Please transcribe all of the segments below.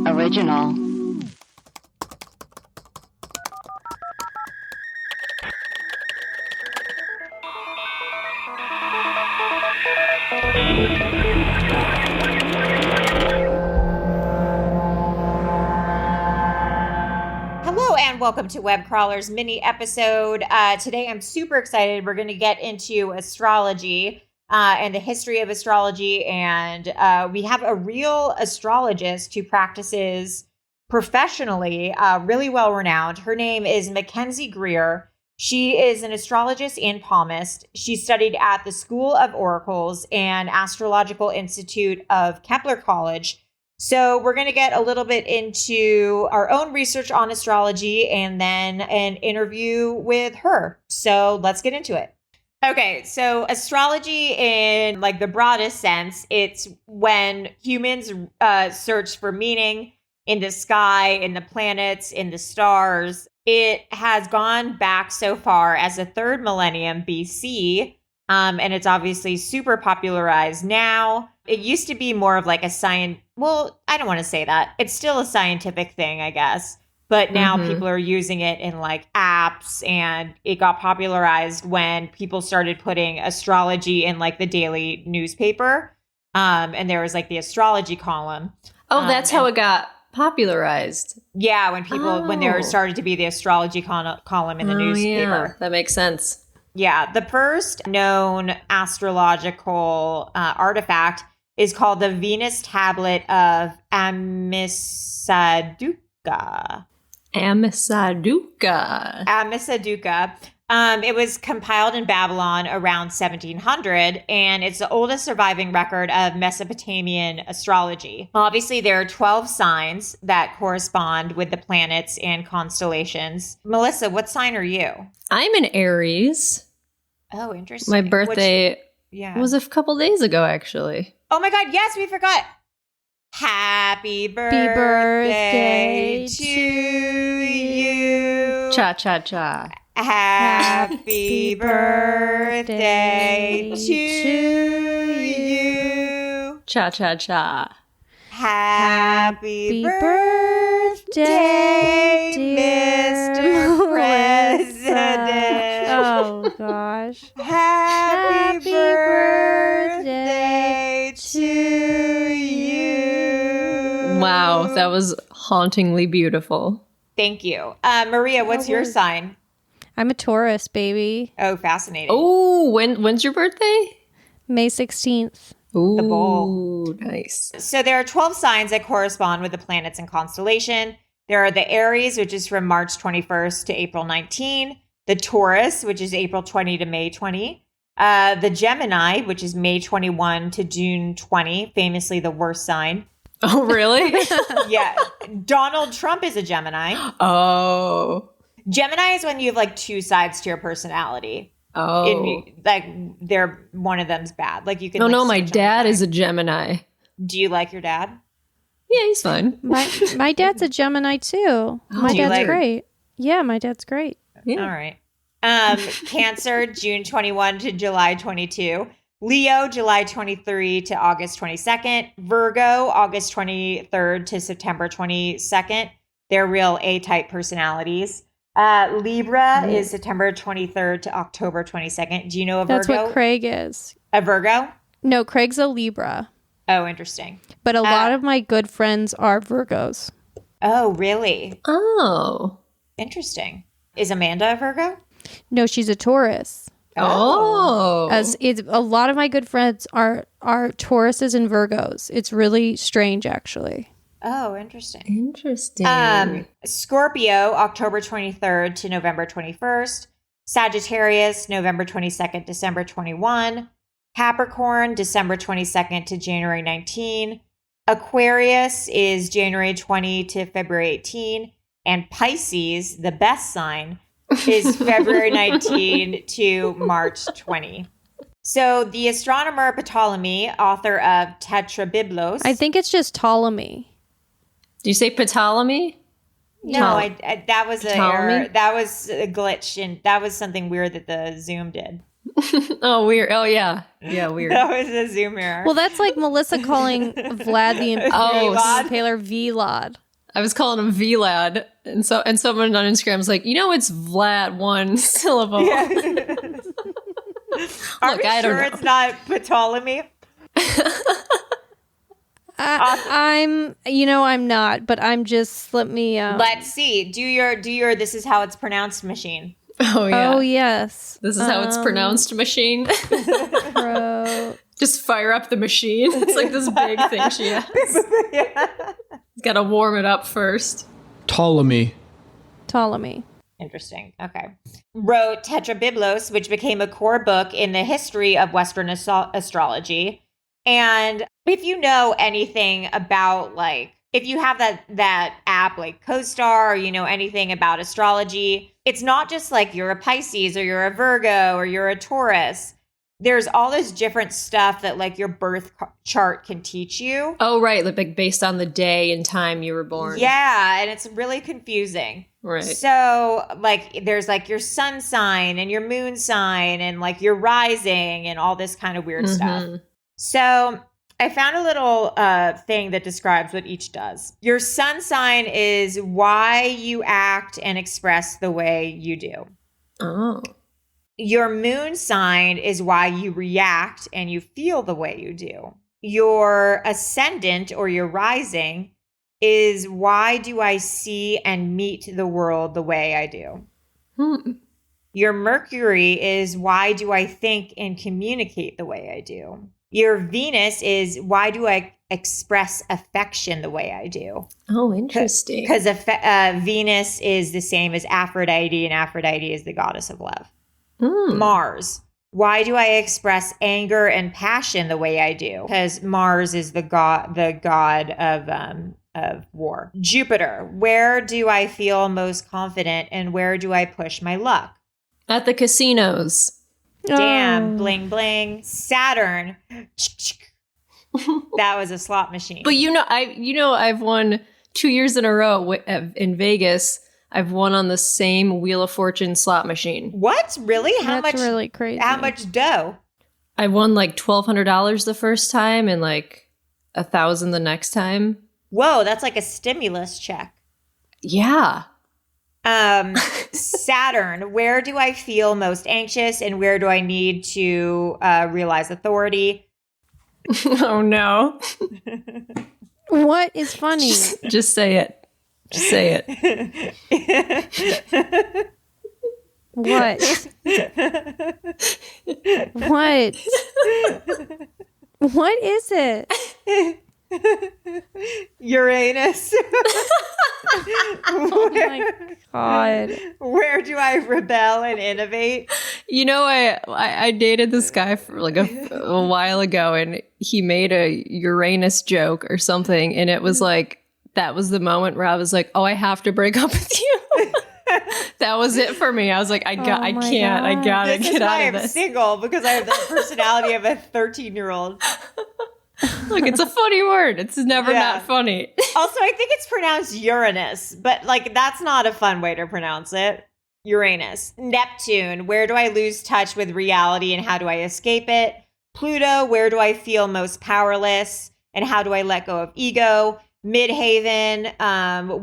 Original. Hello and welcome to Webcrawler's mini episode. Today I'm super excited. We're going to get into astrology and the history of astrology. And we have a real astrologist who practices professionally, really well renowned. Her name is Mackenzie Greer. She is an astrologist and palmist. She studied at the School of Oracles and Astrological Institute of Kepler College. So we're going to get a little bit into our own research on astrology and then an interview with her. So let's get into it. Okay, so astrology in like the broadest sense, it's when humans search for meaning in the sky, in the planets, in the stars. It has gone back so far as the 3rd millennium BC, and it's obviously super popularized now. It used to be more of like a science. Well, I don't want to say that. It's still a scientific thing, I guess. But now people are using it in like apps, and it got popularized when people started putting astrology in like the daily newspaper. And there was like the astrology column. Oh, that's how it got popularized. Yeah, when there started to be the astrology column in the newspaper. Yeah, that makes sense. Yeah, the first known astrological artifact is called the Venus Tablet of Amisaduqa. Amisaduqa. It was compiled in Babylon around 1700, and it's the oldest surviving record of Mesopotamian astrology. Obviously, there are 12 signs that correspond with the planets and constellations. Melissa, what sign are you? I'm an Aries. Oh, interesting. My birthday was a couple days ago, actually. Oh my God, yes, we forgot. Happy birthday to you. Cha-cha-cha. Happy birthday to you. Cha-cha-cha. Happy birthday, Mr. President. Oh, gosh. Happy birthday to you. Wow, that was hauntingly beautiful. Thank you. Maria, what's your sign? I'm a Taurus, baby. Oh, fascinating. Oh, when's your birthday? May 16th. Ooh, the bull. Nice. So there are 12 signs that correspond with the planets and constellation. There are the Aries, which is from March 21st to April 19. The Taurus, which is April 20 to May 20. The Gemini, which is May 21 to June 20, famously the worst sign. Oh, really? Yeah. Donald Trump is a Gemini. Oh. Gemini is when you have like two sides to your personality. Oh. Like one of them's bad. Like you can. No, my dad is a Gemini. Do you like your dad? Yeah, he's fine. My dad's a Gemini too. My dad's great. Yeah, my dad's great. Yeah. All right. Cancer, June 21 to July 22. Leo, July 23 to August 22nd. Virgo, August 23rd to September 22nd. They're real A-type personalities. Libra is September 23rd to October 22nd. Do you know a Virgo? That's what Craig is. A Virgo? No, Craig's a Libra. Oh, interesting. But a lot of my good friends are Virgos. Oh, really? Oh. Interesting. Is Amanda a Virgo? No, she's a Taurus. Oh. A lot of my good friends are Tauruses and Virgos. It's really strange, actually. Oh, interesting. Interesting. Scorpio, October 23rd to November 21st. Sagittarius, November 22nd, December 21. Capricorn, December 22nd to January 19. Aquarius is January 20 to February 18. And Pisces, the best sign, is February 19 to March 20. So the astronomer Ptolemy, author of Tetrabiblos. I think it's just Ptolemy. Do you say Ptolemy? No, that was an Ptolemy? error. That was a glitch, and that was something weird that the Zoom did. Oh, weird. Oh, yeah. Yeah, weird. That was a Zoom error. Well, that's like Melissa calling Vlad the Impaler Vlad. I was calling him Vlad, and someone on Instagram was like, it's Vlad, one syllable. Yeah. Are Look, we I don't sure know. it's not Ptolemy? I'm not, but I'm just, let me. Let's see. Do your this is how it's pronounced machine. Oh, yeah. Oh, yes. This is how it's pronounced, machine. Pro. Just fire up the machine. It's like this big thing she has. Yeah. Got to warm it up first. Ptolemy. Interesting. Okay. Wrote Tetrabiblos, which became a core book in the history of Western astrology. And if you know anything about, like, if you have that app like CoStar, or you know anything about astrology, it's not just like you're a Pisces or you're a Virgo or you're a Taurus. There's all this different stuff that like your birth chart can teach you. Oh, right. Like based on the day and time you were born. Yeah, and it's really confusing. Right. So like there's like your sun sign and your moon sign and like your rising and all this kind of weird stuff. So I found a little thing that describes what each does. Your sun sign is why you act and express the way you do. Oh. Your moon sign is why you react and you feel the way you do. Your ascendant or your rising is why do I see and meet the world the way I do. Your Mercury is why do I think and communicate the way I do. Your Venus is why do I express affection the way I do. Oh, interesting. Because Venus is the same as Aphrodite, and Aphrodite is the goddess of love. Mars. Why do I express anger and passion the way I do? Because Mars is the god of war. Jupiter. Where do I feel most confident and where do I push my luck? At the casinos. Damn, bling bling. Saturn. That was a slot machine. But I've won 2 years in a row in Vegas. I've won on the same Wheel of Fortune slot machine. What? Really? That's really crazy. How much dough? I won like $1,200 the first time and like $1,000 the next time. Whoa, that's like a stimulus check. Yeah. Saturn, where do I feel most anxious and where do I need to realize authority? Oh no. What is funny? Just say it. Just say it. What? What? What is it? Uranus. Oh my God. Where do I rebel and innovate? I dated this guy for like a while ago and he made a Uranus joke or something. And it was like, that was the moment where I was like, oh, I have to break up with you. That was it for me. I was like, I gotta get out of this. I'm single because I have the personality of a 13-year-old. Look, it's a funny word. It's never not funny. Also, I think it's pronounced Uranus, but like that's not a fun way to pronounce it. Uranus. Neptune, where do I lose touch with reality and how do I escape it? Pluto, where do I feel most powerless and how do I let go of ego? Midhaven,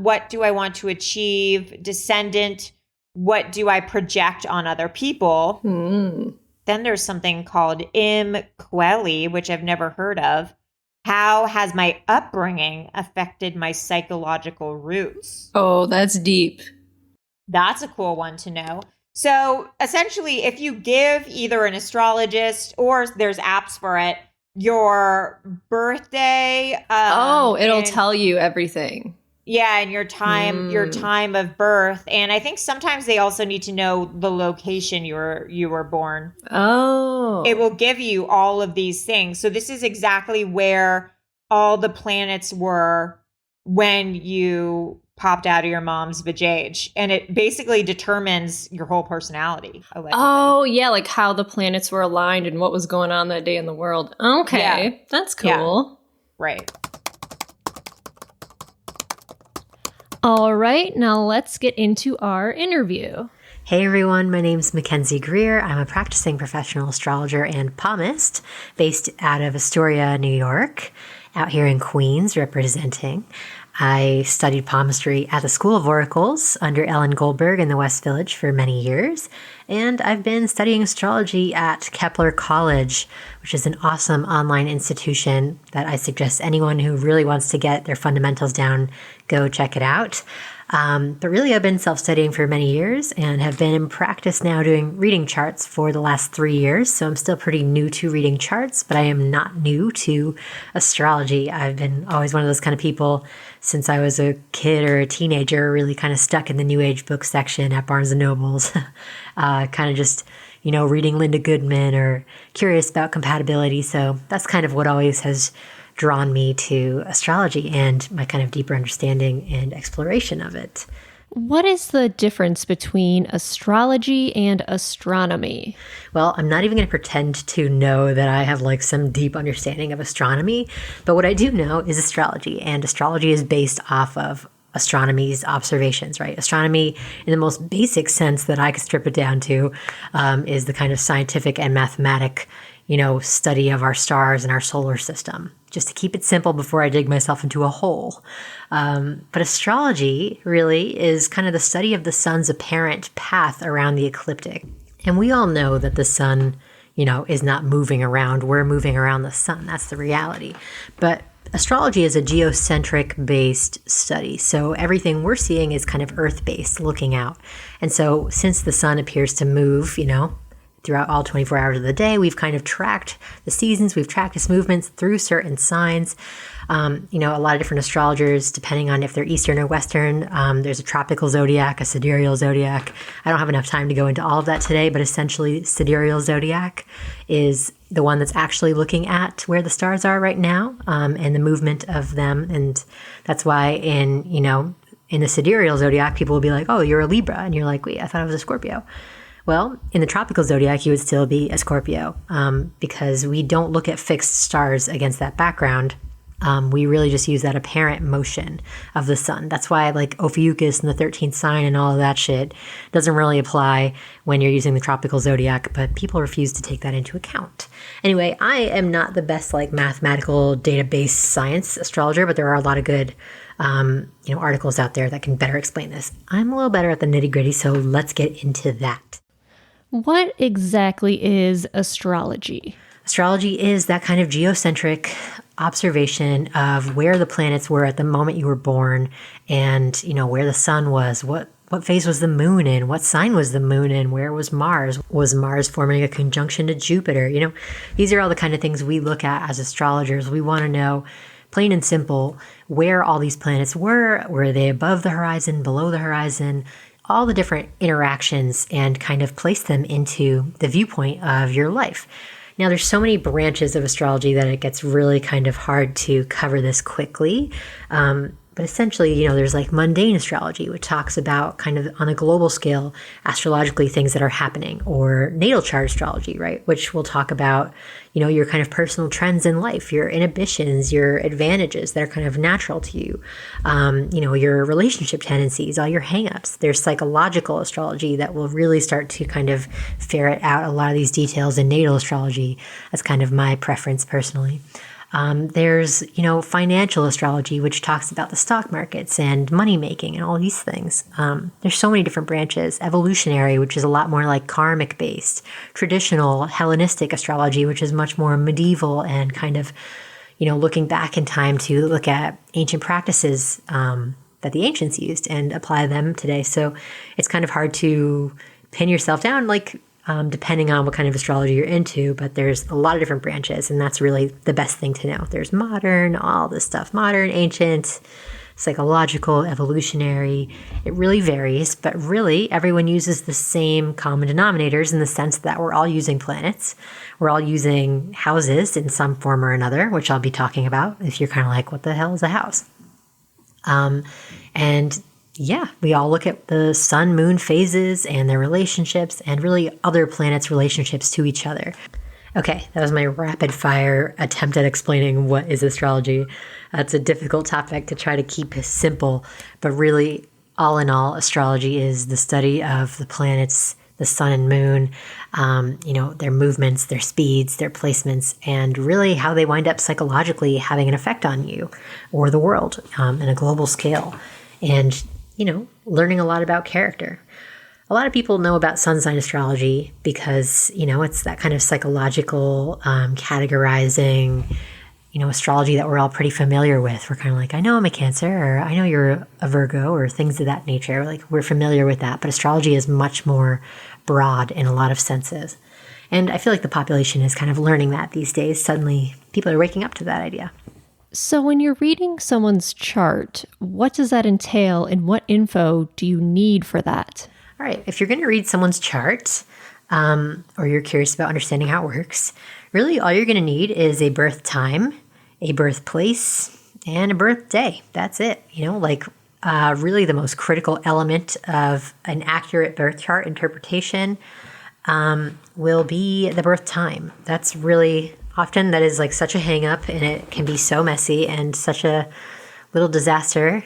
what do I want to achieve? Descendant, what do I project on other people? Then there's something called Imqueli, which I've never heard of. How has my upbringing affected my psychological roots? Oh, that's deep. That's a cool one to know. So essentially, if you give either an astrologist or there's apps for it, your birthday. It'll tell you everything. Yeah, and your time of birth. And I think sometimes they also need to know the location you were born. Oh. It will give you all of these things. So this is exactly where all the planets were when you popped out of your mom's vajayjay. And it basically determines your whole personality. Allegedly. Oh, yeah, like how the planets were aligned and what was going on that day in the world. Okay, yeah. That's cool. Yeah. Right. All right, now let's get into our interview. Hey everyone, my name's Mackenzie Greer. I'm a practicing professional astrologer and palmist based out of Astoria, New York, out here in Queens representing. I studied palmistry at the School of Oracles under Ellen Goldberg in the West Village for many years, and I've been studying astrology at Kepler College, which is an awesome online institution that I suggest anyone who really wants to get their fundamentals down, go check it out. But really, I've been self-studying for many years and have been in practice now doing reading charts for the last 3 years. So I'm still pretty new to reading charts, but I am not new to astrology. I've been always one of those kind of people since I was a kid or a teenager, really kind of stuck in the New Age book section at Barnes & Noble's, kind of just, reading Linda Goodman or curious about compatibility. So that's kind of what always has drawn me to astrology and my kind of deeper understanding and exploration of it. What is the difference between astrology and astronomy? Well, I'm not even going to pretend to know that I have some deep understanding of astronomy, but what I do know is astrology, and astrology is based off of astronomy's observations, right? Astronomy, in the most basic sense that I could strip it down to, is the kind of scientific and mathematic study of our stars and our solar system, just to keep it simple before I dig myself into a hole. But astrology really is kind of the study of the sun's apparent path around the ecliptic. And we all know that the sun, is not moving around. We're moving around the sun. That's the reality. But astrology is a geocentric based study. So everything we're seeing is kind of earth-based, looking out. And so since the sun appears to move, throughout all 24 hours of the day, we've kind of tracked the seasons, we've tracked its movements through certain signs. A lot of different astrologers, depending on if they're Eastern or Western, there's a tropical zodiac, a sidereal zodiac. I don't have enough time to go into all of that today, but essentially sidereal zodiac is the one that's actually looking at where the stars are right now, and the movement of them. And that's why in the sidereal zodiac, people will be like, oh, you're a Libra. And you're like, wait, I thought I was a Scorpio. Well, in the tropical zodiac, you would still be a Scorpio, because we don't look at fixed stars against that background. We really just use that apparent motion of the sun. That's why Ophiuchus and the 13th sign and all of that shit doesn't really apply when you're using the tropical zodiac, but people refuse to take that into account. Anyway, I am not the best mathematical database science astrologer, but there are a lot of good articles out there that can better explain this. I'm a little better at the nitty-gritty, so let's get into that. What exactly is astrology? Astrology is that kind of geocentric observation of where the planets were at the moment you were born, and where the sun was, what phase was the moon in, what sign was the moon in, where was Mars forming a conjunction to Jupiter. These are all the kind of things we look at as astrologers. We want to know, plain and simple, where all these planets were they above the horizon, below the horizon, all the different interactions, and kind of place them into the viewpoint of your life. Now, there's so many branches of astrology that it gets really kind of hard to cover this quickly. But essentially, there's mundane astrology, which talks about kind of on a global scale, astrologically things that are happening, or natal chart astrology, right? Which will talk about, your kind of personal trends in life, your inhibitions, your advantages that are kind of natural to you, your relationship tendencies, all your hangups. There's psychological astrology that will really start to kind of ferret out a lot of these details in natal astrology. That's kind of my preference personally. There's, financial astrology, which talks about the stock markets and money making and all these things. There's so many different branches. Evolutionary, which is a lot more karmic based. Traditional Hellenistic astrology, which is much more medieval and kind of, looking back in time to look at ancient practices that the ancients used and apply them today. So it's kind of hard to pin yourself down depending on what kind of astrology you're into, but there's a lot of different branches, and that's really the best thing to know. There's modern, all this stuff, modern, ancient, psychological, evolutionary. It really varies, but really everyone uses the same common denominators in the sense that we're all using planets. We're all using houses in some form or another, which I'll be talking about if you're kind of like, what the hell is a house? Yeah, we all look at the sun, moon phases and their relationships and really other planets' relationships to each other. Okay, that was my rapid fire attempt at explaining what is astrology. It's a difficult topic to try to keep simple, but really all in all, astrology is the study of the planets, the sun and moon, their movements, their speeds, their placements, and really how they wind up psychologically having an effect on you or the world on a global scale. And, learning a lot about character. A lot of people know about sun sign astrology because, it's that kind of psychological categorizing, astrology that we're all pretty familiar with. We're kind of like, I know I'm a Cancer, or I know you're a Virgo, or things of that nature. Like, we're familiar with that. But astrology is much more broad in a lot of senses. And I feel like the population is kind of learning that these days. Suddenly, people are waking up to that idea. So when you're reading someone's chart, what does that entail and what info do you need for that? All right, if you're going to read someone's chart, or you're curious about understanding how it works, really all you're going to need is a birth time, a birthplace, and a birthday. That's it. Really the most critical element of an accurate birth chart interpretation will be the birth time. That's really often, that is like such a hang up, and it can be so messy and such a little disaster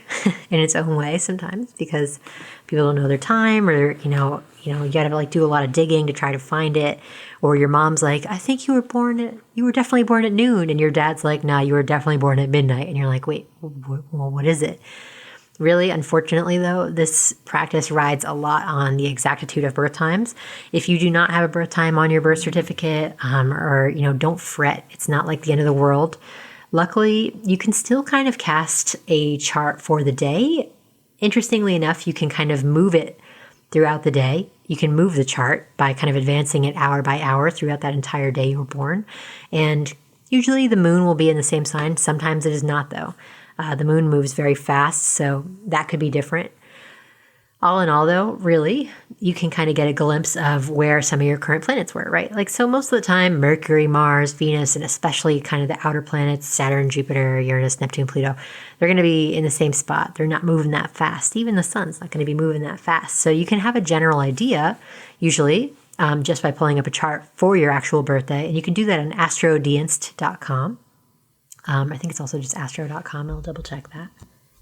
in its own way sometimes, because people don't know their time, or, you gotta like do a lot of digging to try to find it. Or your mom's like, I think you were definitely born at noon. And your dad's like, nah, you were definitely born at midnight. And you're like, wait, what is it? Really, unfortunately, though, this practice rides a lot on the exactitude of birth times. If you do not have a birth time on your birth certificate, or, don't fret. It's not like the end of the world. Luckily, you can still kind of cast a chart for the day. Interestingly enough, you can kind of move it throughout the day. You can move the chart by kind of advancing it hour by hour throughout that entire day you were born. And usually the moon will be in the same sign. Sometimes it is not, though. The moon moves very fast, so that could be different. All in all, though, really, you can kind of get a glimpse of where some of your current planets were, right? Like, so most of the time, Mercury, Mars, Venus, and especially kind of the outer planets, Saturn, Jupiter, Uranus, Neptune, Pluto, they're going to be in the same spot. They're not moving that fast. Even the sun's not going to be moving that fast. So you can have a general idea, usually, just by pulling up a chart for your actual birthday. And you can do that on astrodienst.com. I think it's also just astro.com. I'll double check that.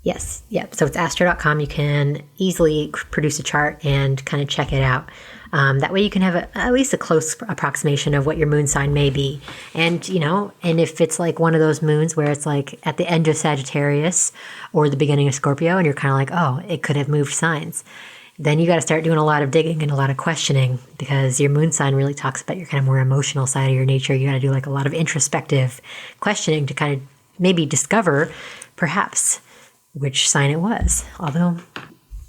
Yes. Yep. So it's astro.com. You can easily produce a chart and kind of check it out. That way you can have at least a close approximation of what your moon sign may be. And, and if it's like one of those moons where it's like at the end of Sagittarius or the beginning of Scorpio, and you're kind of like, oh, it could have moved signs, then you got to start doing a lot of digging and a lot of questioning, because your moon sign really talks about your kind of more emotional side of your nature. You got to do like a lot of introspective questioning to kind of maybe discover perhaps which sign it was. Although,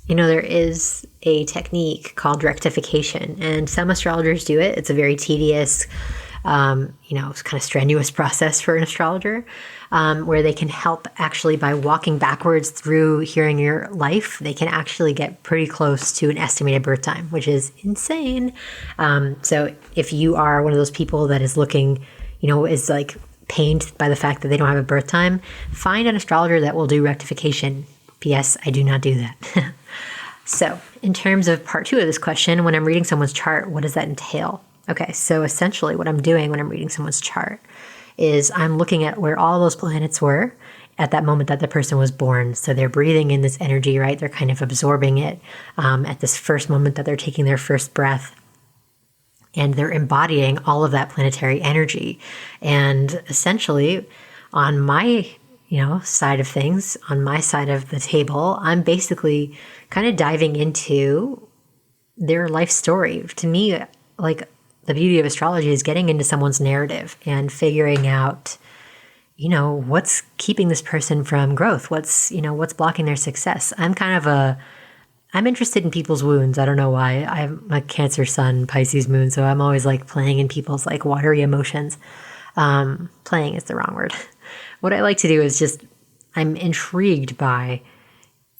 there is a technique called rectification, and some astrologers do it. It's a very tedious, it's kind of strenuous process for an astrologer, where they can help actually by walking backwards through hearing your life. They can actually get pretty close to an estimated birth time, which is insane. So if you are one of those people that is looking, is like pained by the fact that they don't have a birth time, find an astrologer that will do rectification. P.S. I do not do that. So in terms of part 2 of this question, when I'm reading someone's chart, what does that entail? Okay, so essentially what I'm doing when I'm reading someone's chart is I'm looking at where all those planets were at that moment that the person was born. So they're breathing in this energy, right? They're kind of absorbing it at this first moment that they're taking their first breath. And they're embodying all of that planetary energy. And essentially, on my, side of things, on my side of the table, I'm basically kind of diving into their life story. To me, like, the beauty of astrology is getting into someone's narrative and figuring out, what's keeping this person from growth? What's blocking their success? I'm interested in people's wounds. I don't know why. I'm a Cancer sun, Pisces moon, so I'm always like playing in people's like watery emotions. Playing is the wrong word. What I like to do is I'm intrigued by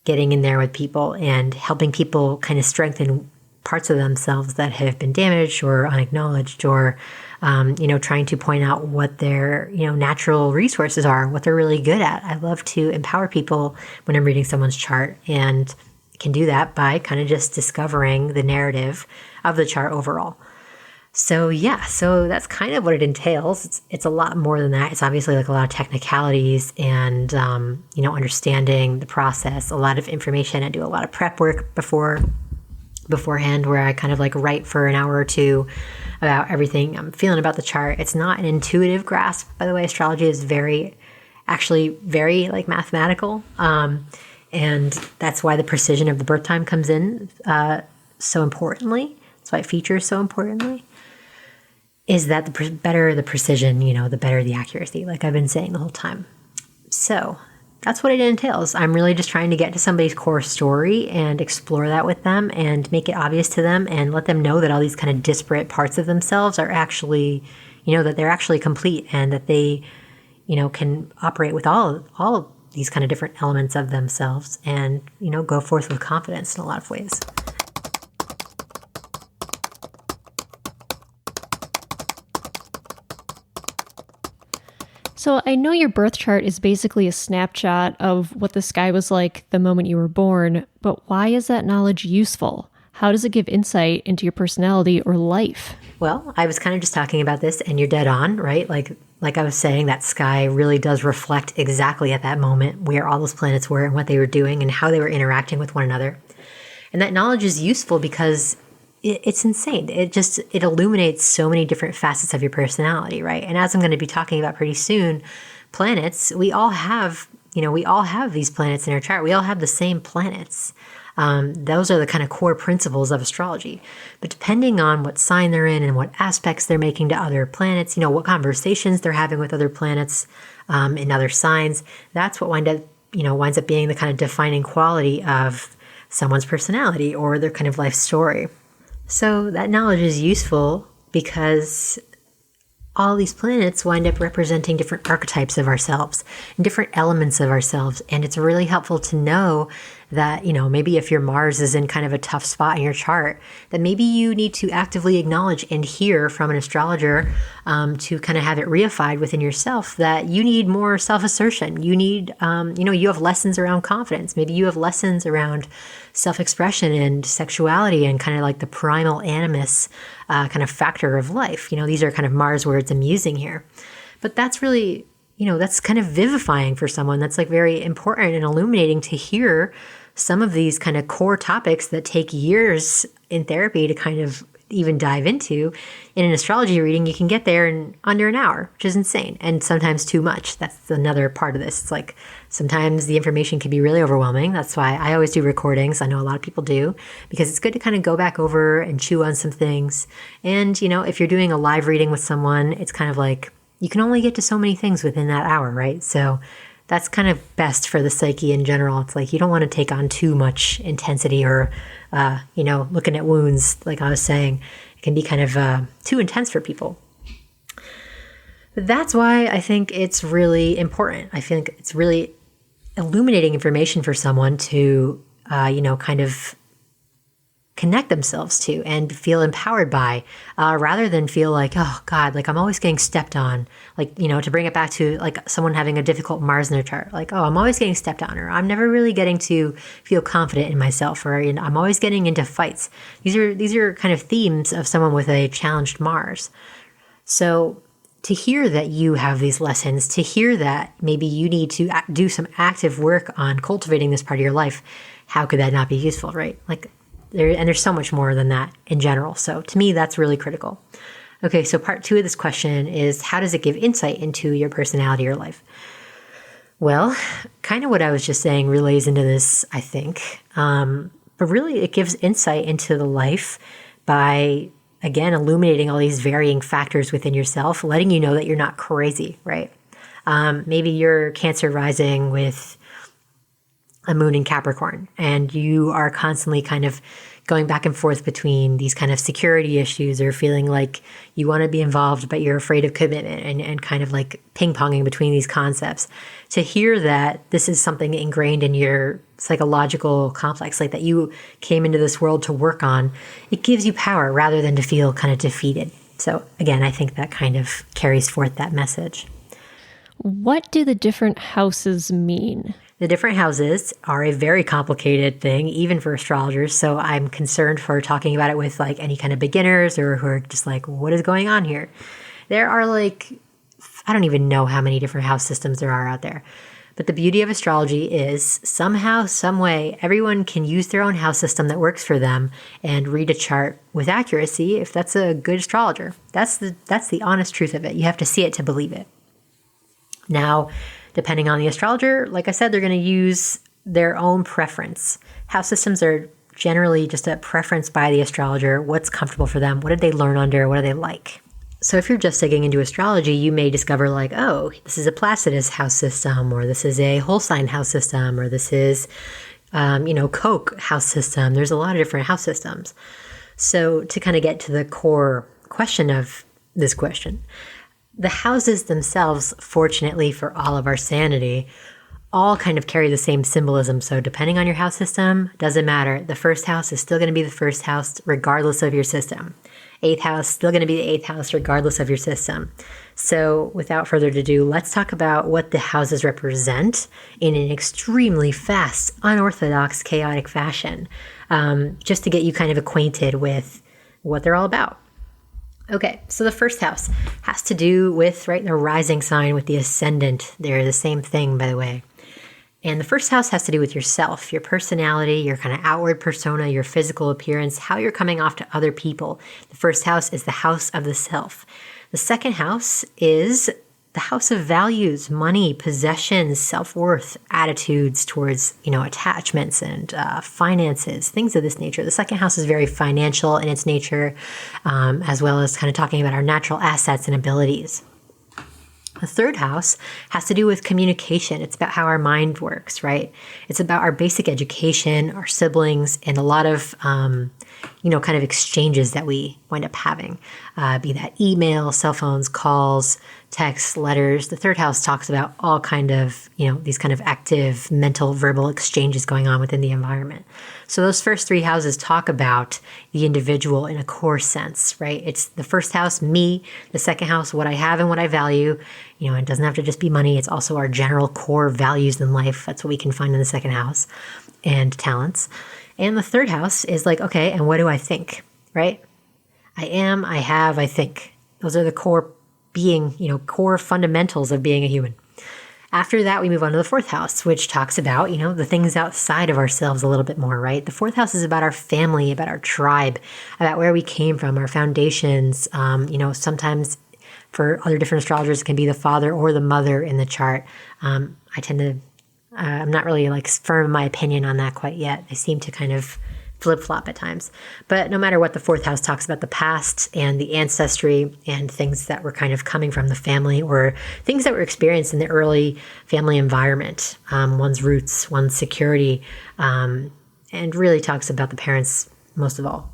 getting in there with people and helping people kind of strengthen parts of themselves that have been damaged or unacknowledged, or, trying to point out what their, natural resources are, what they're really good at. I love to empower people when I'm reading someone's chart, and can do that by kind of just discovering the narrative of the chart overall. So yeah, so that's kind of what it entails. It's a lot more than that. It's obviously like a lot of technicalities and understanding the process, a lot of information. I do a lot of prep work beforehand, where I kind of like write for an hour or two about everything I'm feeling about the chart. It's not an intuitive grasp, by the way. Astrology is very like mathematical, and that's why the precision of the birth time comes in so importantly. That's why it features so importantly. Is that the better the precision, the better the accuracy, like I've been saying the whole time. So that's what it entails. I'm really just trying to get to somebody's core story and explore that with them and make it obvious to them and let them know that all these kind of disparate parts of themselves are actually, that they're actually complete and that they, can operate with all of these kind of different elements of themselves and, go forth with confidence in a lot of ways. So I know your birth chart is basically a snapshot of what the sky was like the moment you were born, but why is that knowledge useful? How does it give insight into your personality or life? Well, I was kind of just talking about this and you're dead on, right? Like I was saying, that sky really does reflect exactly at that moment where all those planets were and what they were doing and how they were interacting with one another. And that knowledge is useful because it's insane. It illuminates so many different facets of your personality, right? And as I'm going to be talking about pretty soon, planets, we all have these planets in our chart. We all have the same planets. Those are the kind of core principles of astrology. But depending on what sign they're in and what aspects they're making to other planets, what conversations they're having with other planets in other signs, that's what winds up being the kind of defining quality of someone's personality or their kind of life story. So that knowledge is useful because all these planets wind up representing different archetypes of ourselves and different elements of ourselves. And it's really helpful to know that, maybe if your Mars is in kind of a tough spot in your chart, that maybe you need to actively acknowledge and hear from an astrologer to kind of have it reified within yourself that you need more self-assertion. You need, you have lessons around confidence. Maybe you have lessons around self-expression and sexuality and kind of like the primal animus kind of factor of life. These are kind of Mars words I'm using here. But that's really, that's kind of vivifying for someone. That's like very important and illuminating to hear some of these kind of core topics that take years in therapy to kind of even dive into. In an astrology reading, you can get there in under an hour, which is insane. And sometimes too much. That's another part of this. It's like sometimes the information can be really overwhelming. That's why I always do recordings. I know a lot of people do, because it's good to kind of go back over and chew on some things. And, if you're doing a live reading with someone, it's kind of like you can only get to so many things within that hour, right? So that's kind of best for the psyche in general. It's like you don't want to take on too much intensity or, looking at wounds, like I was saying. It can be kind of too intense for people. But that's why I think it's really important. I think it's really illuminating information for someone to, kind of connect themselves to and feel empowered by, rather than feel like, oh God, like I'm always getting stepped on. Like, to bring it back to like someone having a difficult Mars in their chart, like, oh, I'm always getting stepped on, or I'm never really getting to feel confident in myself, or I'm always getting into fights. These are kind of themes of someone with a challenged Mars. So to hear that you have these lessons, to hear that maybe you need to do some active work on cultivating this part of your life, how could that not be useful, right? Like, there's so much more than that in general. So to me, that's really critical. Okay, so part 2 of this question is, how does it give insight into your personality or life? Well, kind of what I was just saying relays into this, I think. But really, it gives insight into the life by, again, illuminating all these varying factors within yourself, letting you know that you're not crazy, right? Maybe you're Cancer rising with a moon in Capricorn, and you are constantly kind of going back and forth between these kind of security issues or feeling like you want to be involved, but you're afraid of commitment and kind of like ping-ponging between these concepts. To hear that this is something ingrained in your psychological complex, like that you came into this world to work on, it gives you power rather than to feel kind of defeated. So again, I think that kind of carries forth that message. What do the different houses mean? The different houses are a very complicated thing, even for astrologers. So I'm concerned for talking about it with like any kind of beginners or who are just like, what is going on here? There are like, I don't even know how many different house systems there are out there. But the beauty of astrology is somehow, some way, everyone can use their own house system that works for them and read a chart with accuracy if that's a good astrologer. That's the honest truth of it. You have to see it to believe it. Now, depending on the astrologer, like I said, they're going to use their own preference. House systems are generally just a preference by the astrologer. What's comfortable for them? What did they learn under? What do they like? So if you're just digging into astrology, you may discover like, oh, this is a Placidus house system, or this is a Holstein house system, or this is, Koch house system. There's a lot of different house systems. So to kind of get to the core question of this question, the houses themselves, fortunately for all of our sanity, all kind of carry the same symbolism. So depending on your house system, doesn't matter. The first house is still going to be the first house regardless of your system. Eighth house, still going to be the eighth house regardless of your system. So without further ado, let's talk about what the houses represent in an extremely fast, unorthodox, chaotic fashion, just to get you kind of acquainted with what they're all about. Okay, so the first house has to do with, the rising sign with the ascendant. They're the same thing, by the way. And the first house has to do with yourself, your personality, your kind of outward persona, your physical appearance, how you're coming off to other people. The first house is the house of the self. The second house is the house of values, money, possessions, self-worth, attitudes towards, attachments and finances, things of this nature. The second house is very financial in its nature, as well as kind of talking about our natural assets and abilities. The third house has to do with communication. It's about how our mind works, right? It's about our basic education, our siblings, and a lot of, kind of exchanges that we wind up having, be that email, cell phones, calls, texts, letters. The third house talks about all kind of, these kind of active mental, verbal exchanges going on within the environment. So those first three houses talk about the individual in a core sense, right? It's the first house, me, the second house, what I have and what I value. It doesn't have to just be money. It's also our general core values in life. That's what we can find in the second house, and talents. And the third house is like, okay, and what do I think, right? I am, I have, I think. Those are the core core fundamentals of being a human. After that, we move on to the fourth house, which talks about, the things outside of ourselves a little bit more, right? The fourth house is about our family, about our tribe, about where we came from, our foundations. Sometimes for other different astrologers, it can be the father or the mother in the chart. I'm not really firm in my opinion on that quite yet. I seem to kind of flip-flop at times. But no matter what, the fourth house talks about the past and the ancestry and things that were kind of coming from the family or things that were experienced in the early family environment, one's roots, one's security, and really talks about the parents most of all.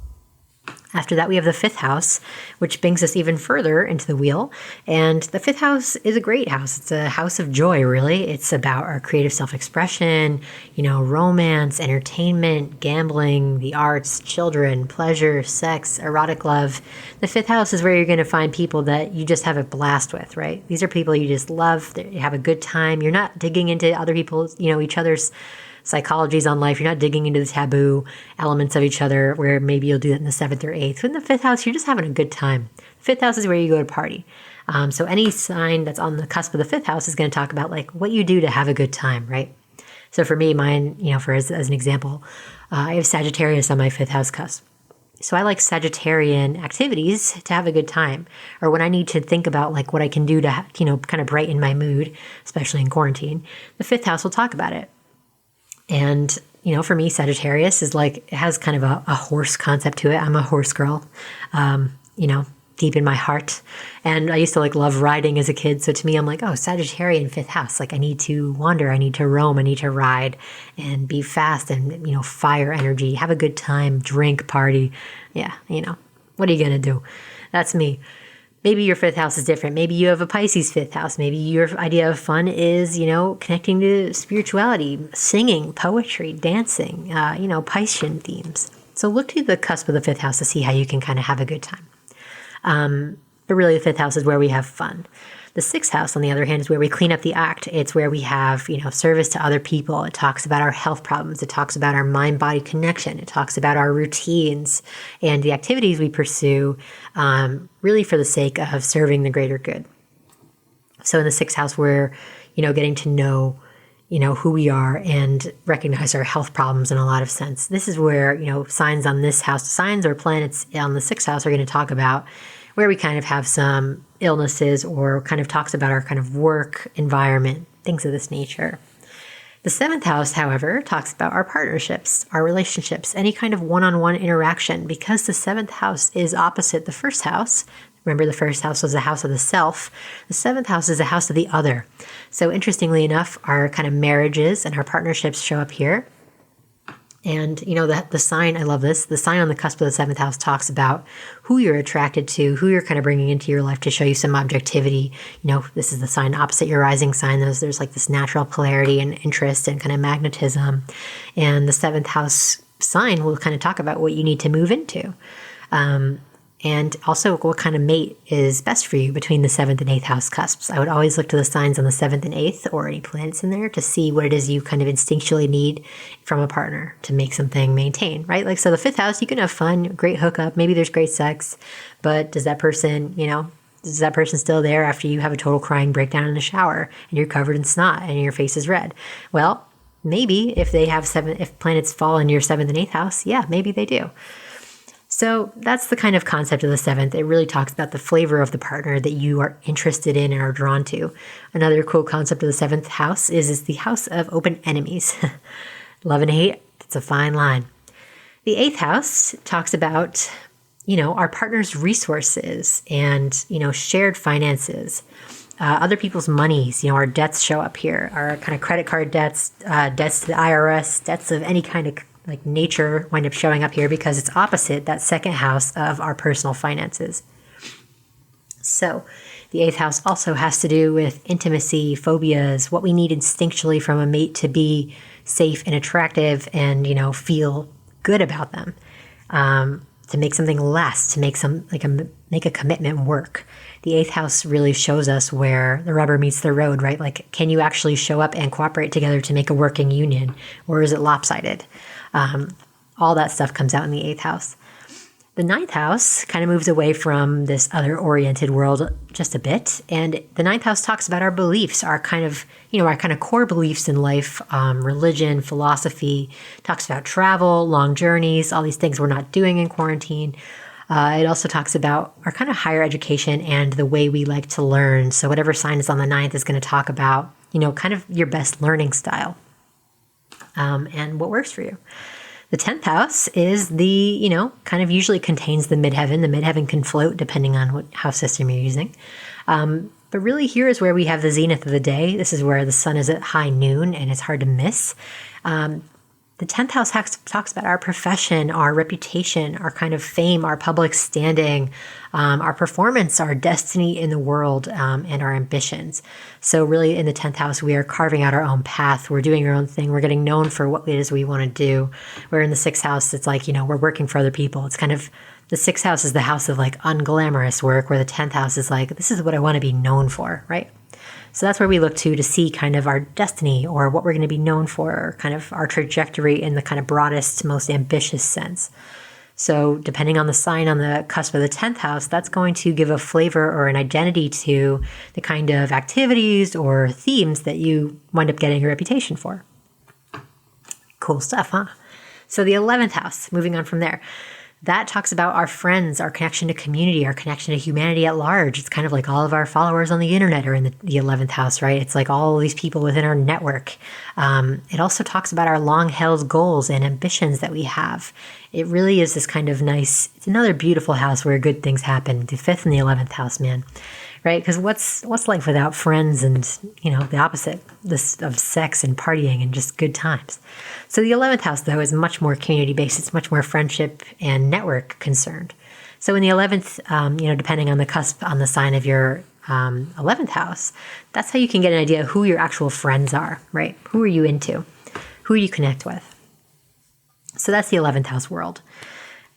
After that, we have the fifth house, which brings us even further into the wheel. And the fifth house is a great house. It's a house of joy, really. It's about our creative self-expression, romance, entertainment, gambling, the arts, children, pleasure, sex, erotic love. The fifth house is where you're going to find people that you just have a blast with, right? These are people you just love. You have a good time. You're not digging into other people's, each other's psychologies on life. You're not digging into the taboo elements of each other where maybe you'll do that in the seventh or eighth. But in the fifth house, you're just having a good time. The fifth house is where you go to party. So any sign that's on the cusp of the fifth house is going to talk about what you do to have a good time, right? So for me, mine, as an example, I have Sagittarius on my fifth house cusp. So I like Sagittarian activities to have a good time, or when I need to think about what I can do to, kind of brighten my mood, especially in quarantine, the fifth house will talk about it. And, for me, Sagittarius is it has kind of a horse concept to it. I'm a horse girl, deep in my heart. And I used to love riding as a kid. So to me, I'm Sagittarian fifth house. I need to wander. I need to roam. I need to ride and be fast and, fire energy, have a good time, drink, party. Yeah. What are you going to do? That's me. Maybe your fifth house is different. Maybe you have a Pisces fifth house. Maybe your idea of fun is, connecting to spirituality, singing, poetry, dancing, Piscean themes. So look to the cusp of the fifth house to see how you can kind of have a good time. But really the fifth house is where we have fun. The 6th house, on the other hand, is where we clean up the act. It's where we have, service to other people. It talks about our health problems. It talks about our mind-body connection. It talks about our routines and the activities we pursue, really for the sake of serving the greater good. So in the 6th house, we're, getting to know, who we are and recognize our health problems in a lot of sense. This is where, signs on this house, signs or planets on the 6th house are going to talk about where we kind of have some illnesses or kind of talks about our kind of work environment, things of this nature. The 7th house, however, talks about our partnerships, our relationships, any kind of one-on-one interaction, because the 7th house is opposite the 1st house. Remember, the 1st house was the house of the self. The 7th house is the house of the other. So interestingly enough, our kind of marriages and our partnerships show up here. And, the sign, I love this, the sign on the cusp of the 7th house talks about who you're attracted to, who you're kind of bringing into your life to show you some objectivity. This is the sign opposite your rising sign. There's like this natural polarity and interest and kind of magnetism. And the 7th house sign will kind of talk about what you need to move into. And also what kind of mate is best for you between the 7th and 8th house cusps. I would always look to the signs on the 7th and 8th or any planets in there to see what it is you kind of instinctually need from a partner to make something maintain, right? Like, so the 5th house, you can have fun, great hookup, maybe there's great sex, but is that person still there after you have a total crying breakdown in the shower and you're covered in snot and your face is red? Well, maybe if if planets fall in your 7th and 8th house, yeah, maybe they do. So that's the kind of concept of the 7th. It really talks about the flavor of the partner that you are interested in and are drawn to. Another cool concept of the 7th house is the house of open enemies. Love and hate, it's a fine line. The 8th house talks about, our partner's resources and, shared finances, other people's monies. Our debts show up here, our kind of credit card debts, debts to the IRS, debts of any kind of like nature wind up showing up here because it's opposite that 2nd house of our personal finances. So the 8th house also has to do with intimacy, phobias, what we need instinctually from a mate to be safe and attractive and, feel good about them, to make something last, to make make a commitment work. The 8th house really shows us where the rubber meets the road, right? Like, can you actually show up and cooperate together to make a working union, or is it lopsided? All that stuff comes out in the 8th house. The 9th house kind of moves away from this other-oriented world just a bit, and the 9th house talks about our beliefs, our kind of core beliefs in life, religion, philosophy, talks about travel, long journeys, all these things we're not doing in quarantine. It also talks about our kind of higher education and the way we like to learn. So whatever sign is on the 9th is going to talk about, kind of your best learning style, and what works for you. The 10th house is kind of usually contains the midheaven. The midheaven can float depending on what house system you're using. But really here is where we have the zenith of the day. This is where the sun is at high noon and it's hard to miss. The 10th house talks about our profession, our reputation, our kind of fame, our public standing, our performance, our destiny in the world, and our ambitions. So really in the 10th house, we are carving out our own path. We're doing our own thing. We're getting known for what it is we want to do. Where in the 6th house, it's like, we're working for other people. It's kind of, the 6th house is the house of like unglamorous work, where the 10th house is like, this is what I want to be known for, right? So that's where we look to see kind of our destiny or what we're going to be known for, or kind of our trajectory in the kind of broadest, most ambitious sense. So depending on the sign on the cusp of the 10th house, that's going to give a flavor or an identity to the kind of activities or themes that you wind up getting a reputation for. Cool stuff, huh? So the 11th house, moving on from there. That talks about our friends, our connection to community, our connection to humanity at large. It's kind of like all of our followers on the internet are in the 11th house, right? It's like all these people within our network. It also talks about our long-held goals and ambitions that we have. It really is this kind of nice, it's another beautiful house where good things happen. The 5th and the 11th house, man. Right? Because what's life without friends and, the opposite of sex and partying and just good times. So the 11th house, though, is much more community-based. It's much more friendship and network concerned. So in the 11th, depending on the cusp on the sign of your 11th house, that's how you can get an idea of who your actual friends are, right? Who are you into? Who you connect with? So that's the 11th house world.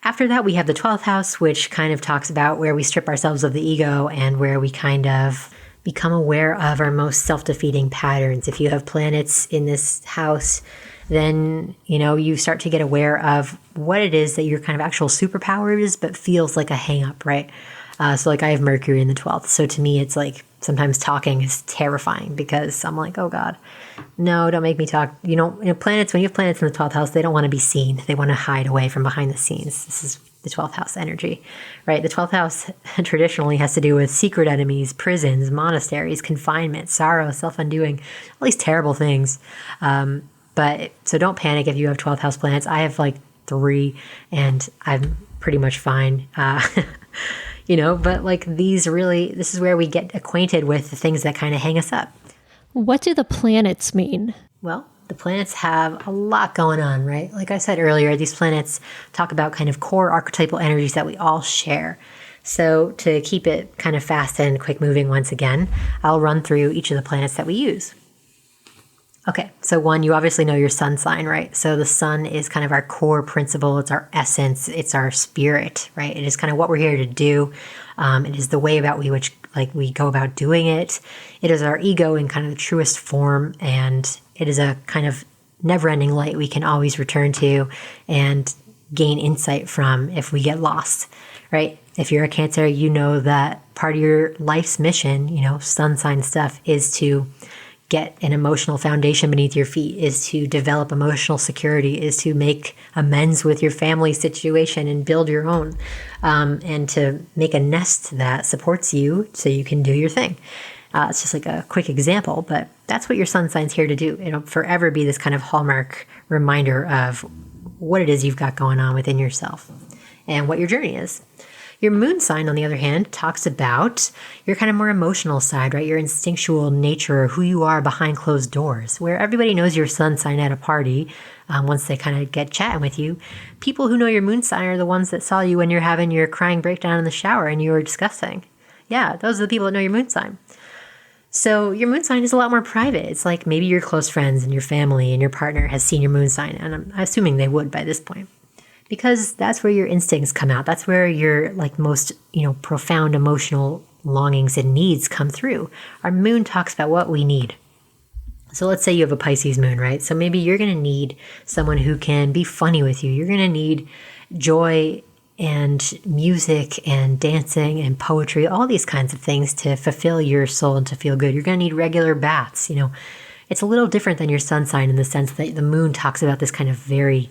After that, we have the 12th house, which kind of talks about where we strip ourselves of the ego and where we kind of become aware of our most self-defeating patterns. If you have planets in this house, then, you start to get aware of what it is that your kind of actual superpower is, but feels like a hang up, right? So like I have Mercury in the 12th. So to me, it's like sometimes talking is terrifying because I'm like, oh God, no, don't make me talk. Planets, when you have planets in the 12th house, they don't want to be seen. They want to hide away from behind the scenes. This is the 12th house energy, right? The 12th house traditionally has to do with secret enemies, prisons, monasteries, confinement, sorrow, self-undoing, all these terrible things. But so don't panic if you have 12th house planets. I have like 3 and I'm pretty much fine. But like this is where we get acquainted with the things that kind of hang us up. What do the planets mean? Well, the planets have a lot going on, right? Like I said earlier, these planets talk about kind of core archetypal energies that we all share. So to keep it kind of fast and quick moving once again, I'll run through each of the planets that we use. Okay, so 1, you obviously know your sun sign, right? So the sun is kind of our core principle. It's our essence. It's our spirit, right? It is kind of what we're here to do. It is the way about which we go about doing it. It is our ego in kind of the truest form, and it is a kind of never-ending light we can always return to and gain insight from if we get lost, right? If you're a Cancer, you know that part of your life's mission, sun sign stuff, is to get an emotional foundation beneath your feet, is to develop emotional security, is to make amends with your family situation and build your own, and to make a nest that supports you so you can do your thing. It's just like a quick example, but that's what your sun sign's here to do. It'll forever be this kind of hallmark reminder of what it is you've got going on within yourself and what your journey is. Your moon sign, on the other hand, talks about your kind of more emotional side, right? Your instinctual nature, who you are behind closed doors, where everybody knows your sun sign at a party. Once they kind of get chatting with you, people who know your moon sign are the ones that saw you when you're having your crying breakdown in the shower and you were discussing. Yeah, those are the people that know your moon sign. So your moon sign is a lot more private. It's like maybe your close friends and your family and your partner has seen your moon sign, and I'm assuming they would by this point. Because that's where your instincts come out. That's where your most, profound emotional longings and needs come through. Our moon talks about what we need. So let's say you have a Pisces moon, right? So maybe you're going to need someone who can be funny with you. You're going to need joy and music and dancing and poetry, all these kinds of things to fulfill your soul and to feel good. You're going to need regular baths. It's a little different than your sun sign in the sense that the moon talks about this kind of very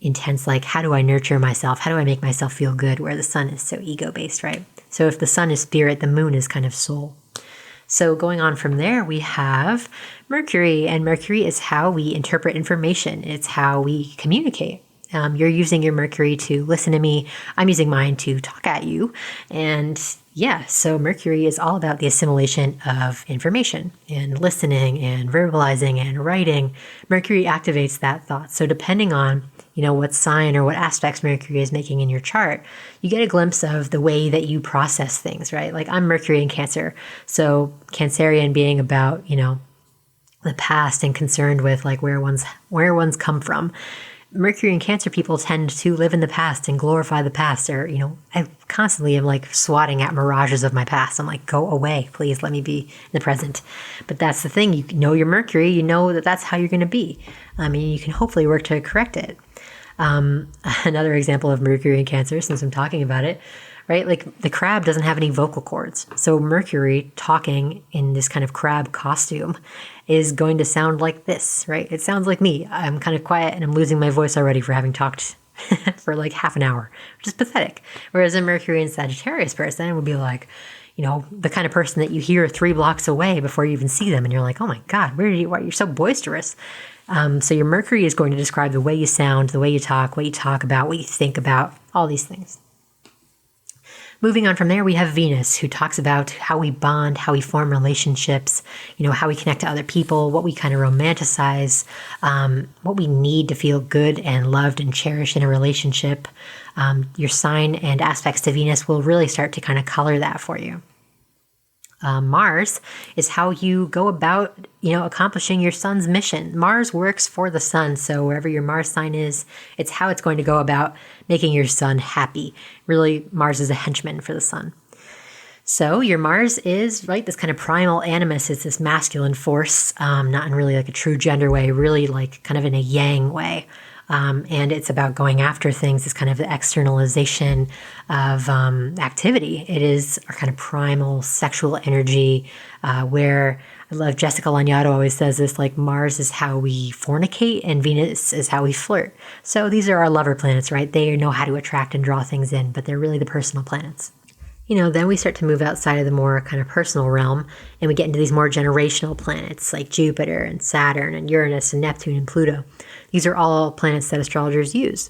intense, like, how do I nurture myself? How do I make myself feel good? Where the sun is so ego-based, right? So if the sun is spirit, the moon is kind of soul. So going on from there, we have Mercury, and Mercury is how we interpret information. It's how we communicate. You're using your Mercury to listen to me. I'm using mine to talk at you. And yeah, so Mercury is all about the assimilation of information and listening and verbalizing and writing. Mercury activates that thought. So depending on what sign or what aspects Mercury is making in your chart, you get a glimpse of the way that you process things, right? Like I'm Mercury in Cancer. So Cancerian being about, the past and concerned with like where one's come from. Mercury and Cancer people tend to live in the past and glorify the past, or, I constantly am like swatting at mirages of my past. I'm like, go away, please let me be in the present. But that's the thing. You know your Mercury, you know that that's how you're going to be. You can hopefully work to correct it. Another example of Mercury and Cancer, since I'm talking about it, right? Like the crab doesn't have any vocal cords. So Mercury talking in this kind of crab costume is going to sound like this, right? It sounds like me. I'm kind of quiet and I'm losing my voice already for having talked for like half an hour, which is pathetic. Whereas a Mercury and Sagittarius person would be like, the kind of person that you hear 3 blocks away before you even see them. And you're like, oh my God, why you're so boisterous. So your Mercury is going to describe the way you sound, the way you talk, what you talk about, what you think about, all these things. Moving on from there, we have Venus, who talks about how we bond, how we form relationships, how we connect to other people, what we kind of romanticize, what we need to feel good and loved and cherished in a relationship. Your sign and aspects to Venus will really start to kind of color that for you. Mars is how you go about, accomplishing your sun's mission. Mars works for the sun. So wherever your Mars sign is, it's how it's going to go about making your sun happy. Really, Mars is a henchman for the sun. So your Mars is, right, this kind of primal animus. It's this masculine force, not in really like a true gender way, really like kind of in a yang way. And it's about going after things, this kind of externalization of activity. It is our kind of primal sexual energy, where I love Jessica Lanyadoo always says this, like Mars is how we fornicate and Venus is how we flirt. So these are our lover planets, right? They know how to attract and draw things in, but they're really the personal planets. Then we start to move outside of the more kind of personal realm, and we get into these more generational planets like Jupiter and Saturn and Uranus and Neptune and Pluto. These are all planets that astrologers use,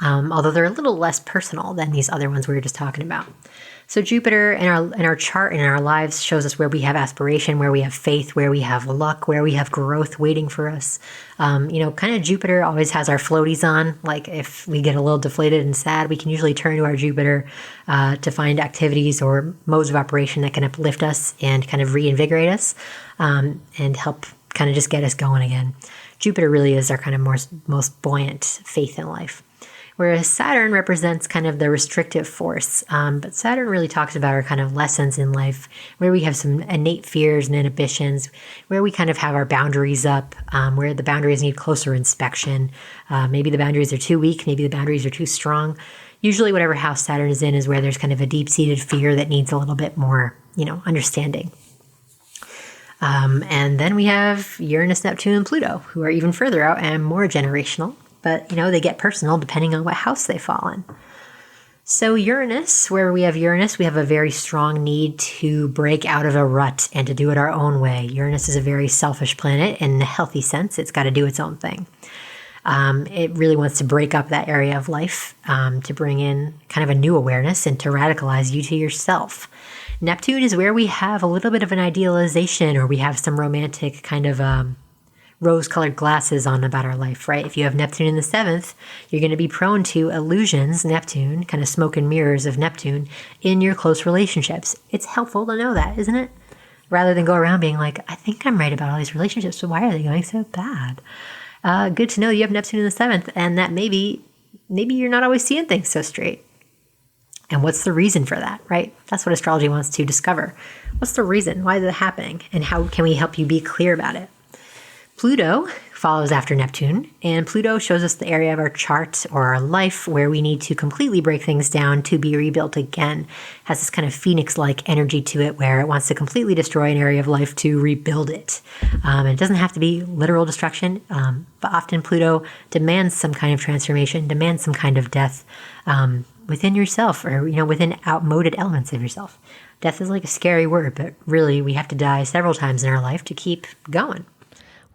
although they're a little less personal than these other ones we were just talking about. So Jupiter in our chart and in our lives shows us where we have aspiration, where we have faith, where we have luck, where we have growth waiting for us. Kind of Jupiter always has our floaties on. Like if we get a little deflated and sad, we can usually turn to our Jupiter to find activities or modes of operation that can uplift us and kind of reinvigorate us and help kind of just get us going again. Jupiter really is our kind of most buoyant faith in life. Whereas Saturn represents kind of the restrictive force. But Saturn really talks about our kind of lessons in life, where we have some innate fears and inhibitions, where we kind of have our boundaries up, where the boundaries need closer inspection. Maybe the boundaries are too weak, maybe the boundaries are too strong. Usually whatever house Saturn is in is where there's kind of a deep-seated fear that needs a little bit more, understanding. And then we have Uranus, Neptune, and Pluto, who are even further out and more generational. But, they get personal depending on what house they fall in. So Uranus, where we have Uranus, we have a very strong need to break out of a rut and to do it our own way. Uranus is a very selfish planet in a healthy sense. It's got to do its own thing. It really wants to break up that area of life, to bring in kind of a new awareness and to radicalize you to yourself. Neptune is where we have a little bit of an idealization, or we have some romantic kind of rose-colored glasses on about our life, right? If you have Neptune in the 7th, you're going to be prone to illusions, Neptune, kind of smoke and mirrors of Neptune, in your close relationships. It's helpful to know that, isn't it? Rather than go around being like, I think I'm right about all these relationships, so why are they going so bad? Good to know you have Neptune in the 7th, and that maybe you're not always seeing things so straight. And what's the reason for that, right? That's what astrology wants to discover. What's the reason? Why is it happening? And how can we help you be clear about it? Pluto follows after Neptune, and Pluto shows us the area of our chart or our life where we need to completely break things down to be rebuilt again. It has this kind of phoenix-like energy to it where it wants to completely destroy an area of life to rebuild it. And it doesn't have to be literal destruction, but often Pluto demands some kind of transformation, demands some kind of death within yourself, or within outmoded elements of yourself. Death is like a scary word, but really we have to die several times in our life to keep going.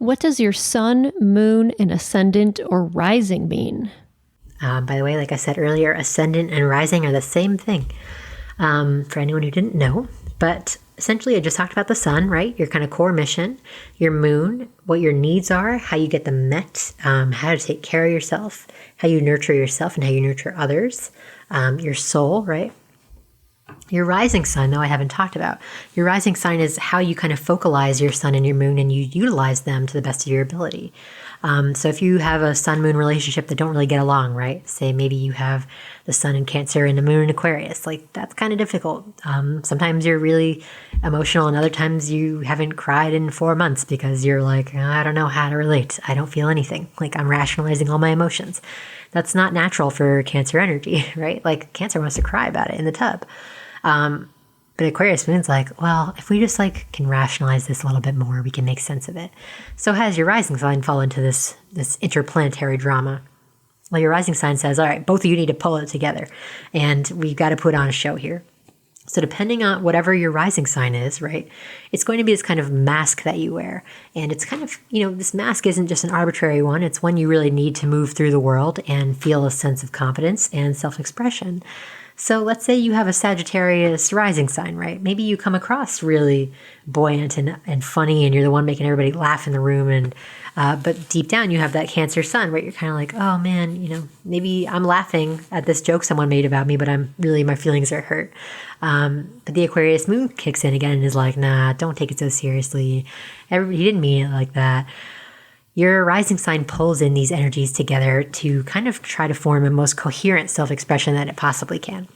What does your sun, moon, and ascendant or rising mean? By the way, like I said earlier, ascendant and rising are the same thing, for anyone who didn't know. But essentially, I just talked about the sun, right? Your kind of core mission, your moon, what your needs are, how you get them met, how to take care of yourself, how you nurture yourself and how you nurture others, your soul, right? Your rising sign, though, I haven't talked about. Your rising sign is how you kind of focalize your sun and your moon and you utilize them to the best of your ability. So if you have a sun-moon relationship that don't really get along, right? Say maybe you have the sun in Cancer and the moon in Aquarius. Like, that's kind of difficult. Sometimes you're really emotional and other times you haven't cried in 4 months because you're like, I don't know how to relate. I don't feel anything. Like, I'm rationalizing all my emotions. That's not natural for Cancer energy, right? Like, Cancer wants to cry about it in the tub. But Aquarius moon's like, well, if we just can rationalize this a little bit more, we can make sense of it. So has your rising sign fall into this interplanetary drama? Well, your rising sign says, all right, both of you need to pull it together and we've got to put on a show here. So depending on whatever your rising sign is, right, it's going to be this kind of mask that you wear. And it's kind of, this mask isn't just an arbitrary one. It's one you really need to move through the world and feel a sense of confidence and self-expression. So let's say you have a Sagittarius rising sign, right? Maybe you come across really buoyant and funny and you're the one making everybody laugh in the room. And but deep down you have that Cancer sun, right? You're kind of like, oh man, maybe I'm laughing at this joke someone made about me, but my feelings are hurt. But the Aquarius moon kicks in again and is like, nah, don't take it so seriously. He didn't mean it like that. Your rising sign pulls in these energies together to kind of try to form a most coherent self-expression that it possibly can.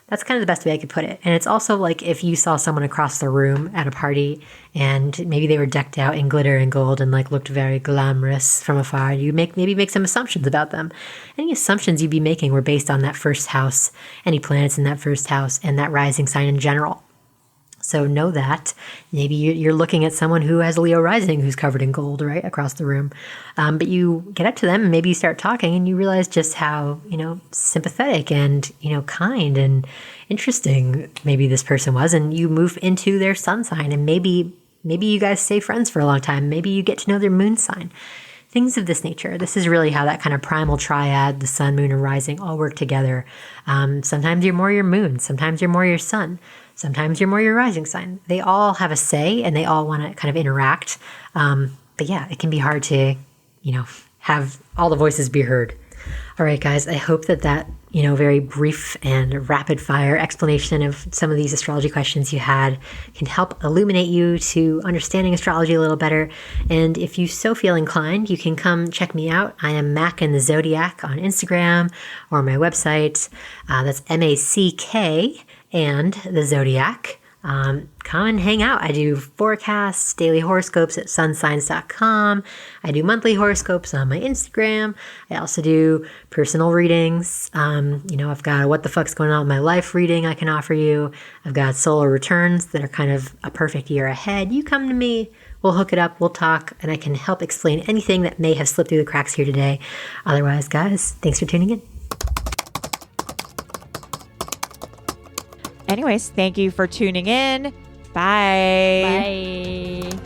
That's kind of the best way I could put it. And it's also like if you saw someone across the room at a party and maybe they were decked out in glitter and gold and like looked very glamorous from afar, you maybe make some assumptions about them. Any assumptions you'd be making were based on that first house, any planets in that first house, and that rising sign in general. So know that. Maybe you're looking at someone who has Leo rising who's covered in gold, right, across the room. But you get up to them and maybe you start talking and you realize just how, sympathetic and, kind and interesting maybe this person was. And you move into their sun sign and maybe you guys stay friends for a long time. Maybe you get to know their moon sign. Things of this nature. This is really how that kind of primal triad, the sun, moon, and rising, all work together. Sometimes you're more your moon. Sometimes you're more your sun. Sometimes you're more your rising sign. They all have a say and they all want to kind of interact. But yeah, it can be hard to, have all the voices be heard. All right, guys, I hope that very brief and rapid fire explanation of some of these astrology questions you had can help illuminate you to understanding astrology a little better. And if you so feel inclined, you can come check me out. I am Mac and the Zodiac on Instagram or my website. That's MACK and the Zodiac. Come and hang out. I do forecasts, daily horoscopes at sunsigns.com. I do monthly horoscopes on my Instagram. I also do personal readings. I've got a what the fuck's going on with my life reading I can offer you. I've got solar returns that are kind of a perfect year ahead. You come to me, we'll hook it up, we'll talk, and I can help explain anything that may have slipped through the cracks here today. Otherwise, guys, thanks for tuning in. Anyways, thank you for tuning in. Bye. Bye.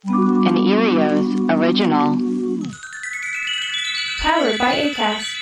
An Erios original. Powered by Acast.